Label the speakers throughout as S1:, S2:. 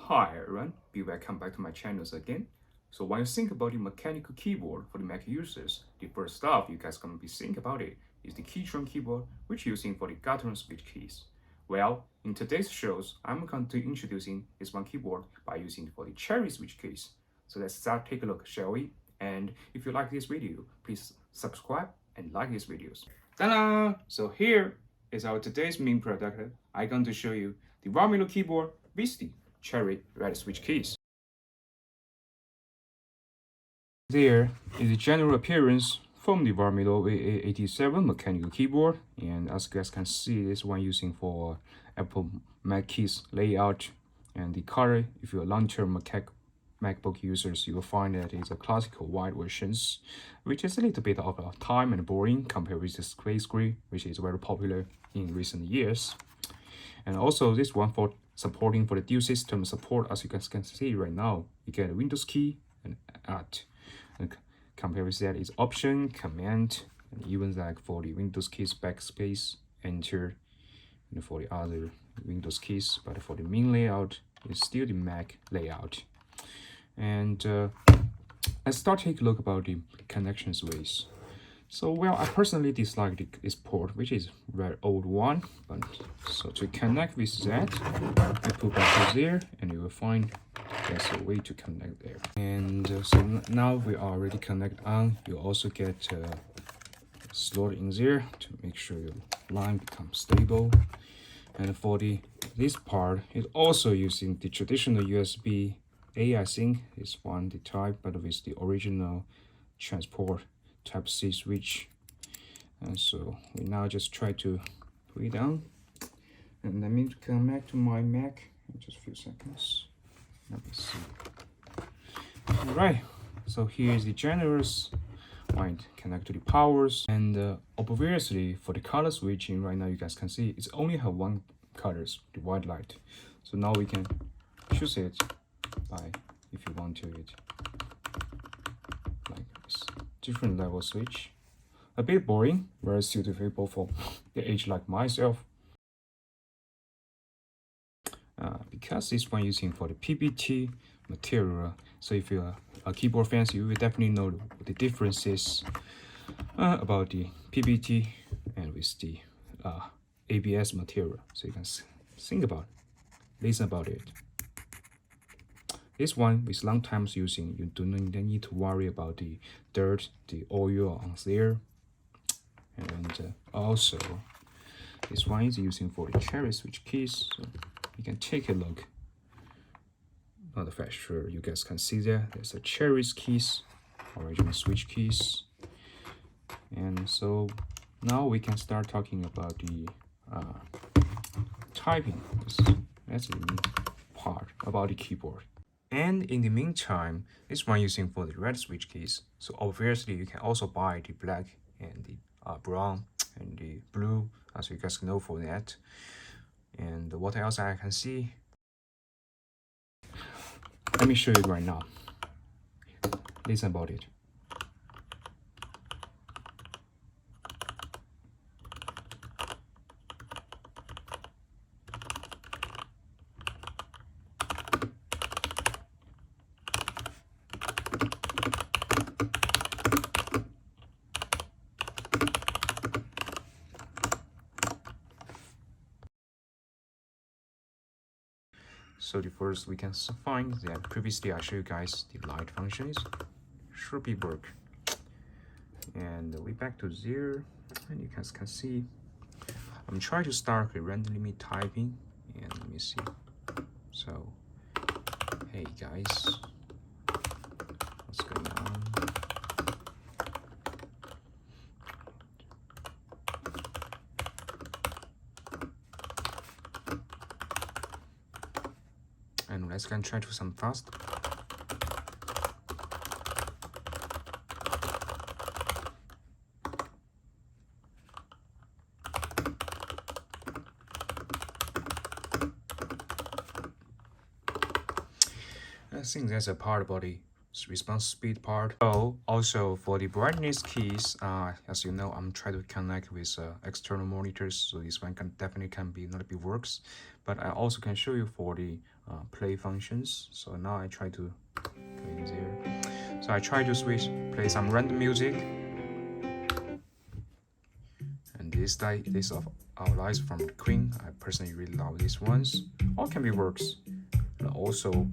S1: Hi everyone, be welcome back to my channels again. So when you think about the mechanical keyboard for the Mac users, the first stuff you guys gonna be think about it is the keytron keyboard, which you're using for the Gartner switch keys. Well, in today's shows, I'm going to introducing this one keyboard by using for the cherry switch keys. So let's start take a look, shall we? And if you like this video, please subscribe and like these videos. Ta-da! So here is our today's main product. I'm going to show you the Varmilo keyboard with the cherry red switch keys. There is the general appearance from the Varmilo VA87 mechanical keyboard, and as you guys can see, this one using for Apple Mac keys layout, and the color, if you're long-term MacBook users, you will find that it's a classical white versions, which is a little bit of a time and boring compared with the space gray, which is very popular in recent years. And also this one for supporting for the dual system support, as you guys can see right now, you get a Windows key and Alt. And compared with that is Option, Command, and even like for the Windows keys, Backspace, Enter, and for the other Windows keys. But for the main layout, it's still the Mac layout. And let's start take a look about the connections ways. So, well, I personally dislike this port, which is a very old one. But so to connect with that, I put back to there, and you will find there's a way to connect there. And so now we are already connect on. You also get slot in there to make sure your line becomes stable. And for this part, it's also using the traditional USB-A, I think is one the type, but with the original transport Type-C switch. And so we now just try to put it down, and let me connect to my Mac in just a few seconds. Let me see. All right, so here's the generous point connect to the powers, and obviously for the color switching right now, you guys can see it's only have one colors, the white light. So now we can choose it by, if you want to, it like this. Different level switch, a bit boring, very suitable for the age like myself, because this one using for the PBT material. So if you're a keyboard fan, you will definitely know the differences about the PBT and with the ABS material. So you can think about it, listen about it. This one with long times using, you do not need to worry about the dirt, the oil on there. And also, this one is using for the cherry switch keys. So you can take a look. Not very sure you guys can see there. There's a cherry keys, original switch keys. And so now we can start talking about the typing. That's the main part about the keyboard. And in the meantime, this one using for the red switch keys. So obviously you can also buy the black and the brown and the blue, as you guys know for that. And what else I can see? Let me show you right now. Listen about it. So the first we can find that previously I showed you guys the light functions should be work. And we back to there, and you guys can see I'm trying to start randomly typing, and let me see. So hey guys, what's going on? And let's go try to some fast. I think that's a part about the response speed part. So also for the brightness keys, as you know, I'm trying to connect with external monitors, so this one can definitely can be not be works, but I also can show you for the play functions. So now I try to go in there. So I try to play some random music, and this of our lives from the Queen. I personally really love these ones. All can be works. And also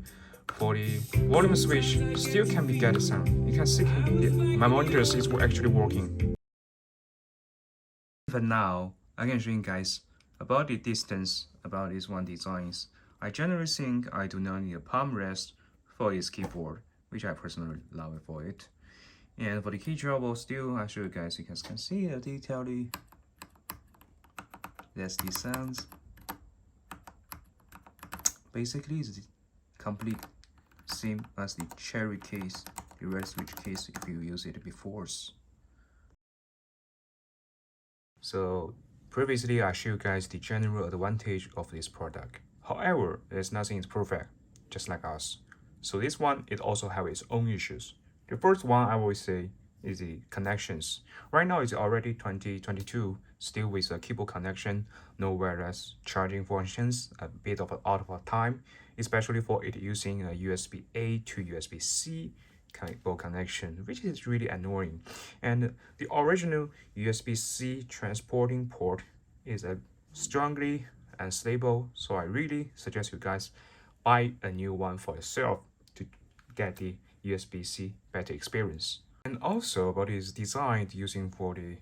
S1: for the volume switch still can be get sound. You can see my monitors is actually working. For now, I can show you guys about the distance about these one designs. I generally think I do not need a palm rest for this keyboard, which I personally love for it. And for the key trouble, still I show you guys. You guys can see the detail. That's the sounds. Basically, it's the complete same as the cherry case, the red switch case if you use it before. So previously I showed you guys the general advantage of this product. However, there's nothing is perfect, just like us. So this one, it also have its own issues. The first one I will say is the connections. Right now it's already 2022, still with a keyboard connection, no wireless charging functions, a bit of out of time, especially for it using a USB-A to USB-C cable connection, which is really annoying. And the original USB-C transporting port is a strongly unstable, so I really suggest you guys buy a new one for yourself to get the USB-C better experience. And also about its design using for the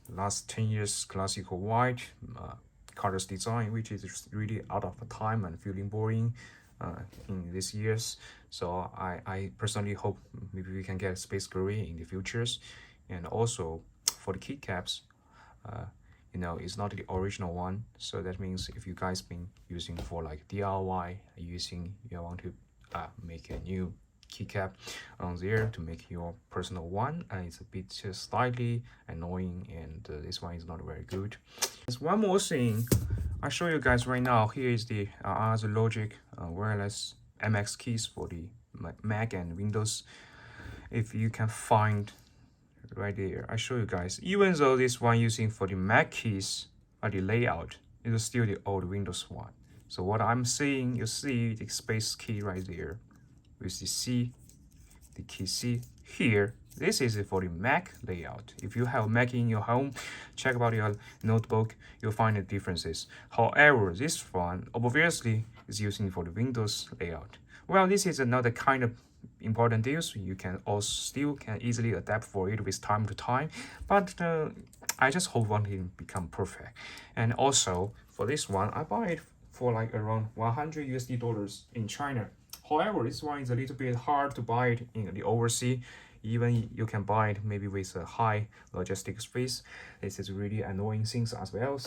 S1: last 10 years classical white colors design, which is really out of time and feeling boring in these years. So I personally hope maybe we can get space gray in the futures. And also for the keycaps, it's not the original one. So that means if you guys been using for like DIY, you want to make a new keycap on there to make your personal one, and it's a bit slightly annoying, and this one is not very good. There's one more thing I show you guys right now. Here is the other Logic wireless MX keys for the Mac and Windows. If you can find right there, I show you guys. Even though this one using for the Mac keys the layout is still the old Windows one. So what I'm saying, you see the space key right there with the C, the key C here. This is for the Mac layout. If you have Mac in your home, check about your notebook, you'll find the differences. However, this one obviously is using for the Windows layout. Well, this is another kind of important deals. You can also still can easily adapt for it with time to time, but I just hope one can become perfect. And also for this one, I buy it for like around $100 in China. However, this one is a little bit hard to buy it in the overseas. Even you can buy it maybe with a high logistics fees. This is really annoying things as well.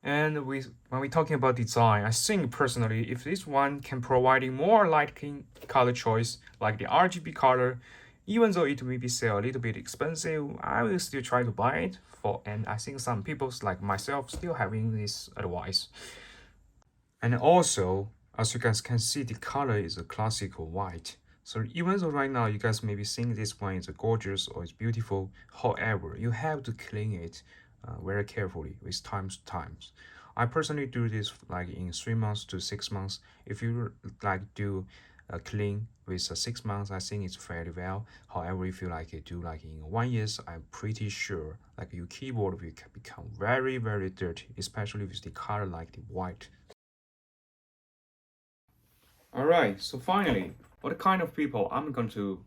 S1: And when we're talking about design, I think personally, if this one can provide more lighting color choice, like the RGB color, even though it may be sell a little bit expensive, I will still try to buy it for. And I think some people like myself still having this advice. And also, as you guys can see, the color is a classical white. So even though right now you guys may be seeing this one is gorgeous or it's beautiful, however, you have to clean it very carefully with times. I personally do this like in 3 months to 6 months. If you like do clean with 6 months, I think it's fairly well. However, if you like it do like in 1 year, I'm pretty sure like your keyboard will become very dirty, especially with the color like the white. Alright, so finally, what kind of people I'm going to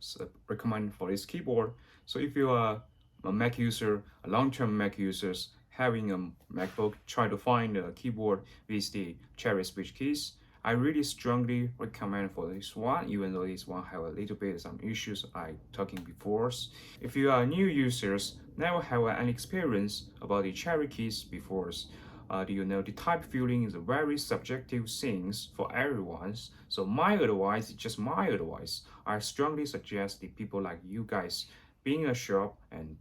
S1: recommend for this keyboard. So if you are a Mac user, a long-term Mac users, having a MacBook, try to find a keyboard with the cherry switch keys. I really strongly recommend for this one, even though this one have a little bit some issues I talking before. If you are new users, never have any experience about the cherry keys before, the type feeling is a very subjective things for everyone. So my advice is just my advice. I strongly suggest the people like you guys being a shop and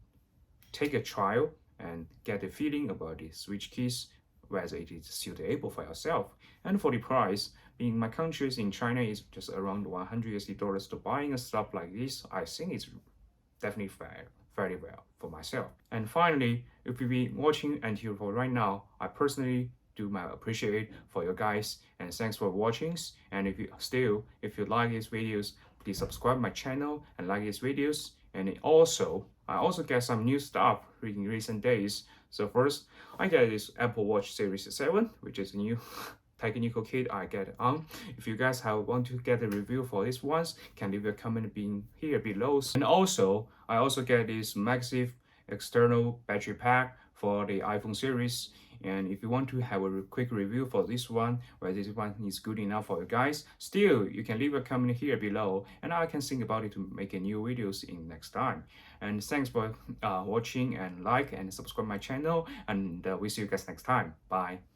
S1: take a trial and get a feeling about the switch keys whether it is suitable for yourself. And for the price, in my countries in China is just around $100 to buying a stuff like this. I think it's definitely fair, very well for myself. And finally, if you've been watching until for right now, I personally do my appreciate for you guys, and thanks for watching. And if you like these videos, please subscribe my channel and like these videos. And I also get some new stuff in recent days. So first, I get this Apple Watch Series 7, which is a new technical kit I get on. If you guys want to get a review for these ones, can leave a comment here below. And also, I also get this MagSafe external battery pack for the iPhone series. And if you want to have a quick review for this one, whether this one is good enough for you guys, still you can leave a comment here below, and I can think about it to make a new videos in next time. And thanks for watching, and like and subscribe my channel, and we'll see you guys next time. Bye.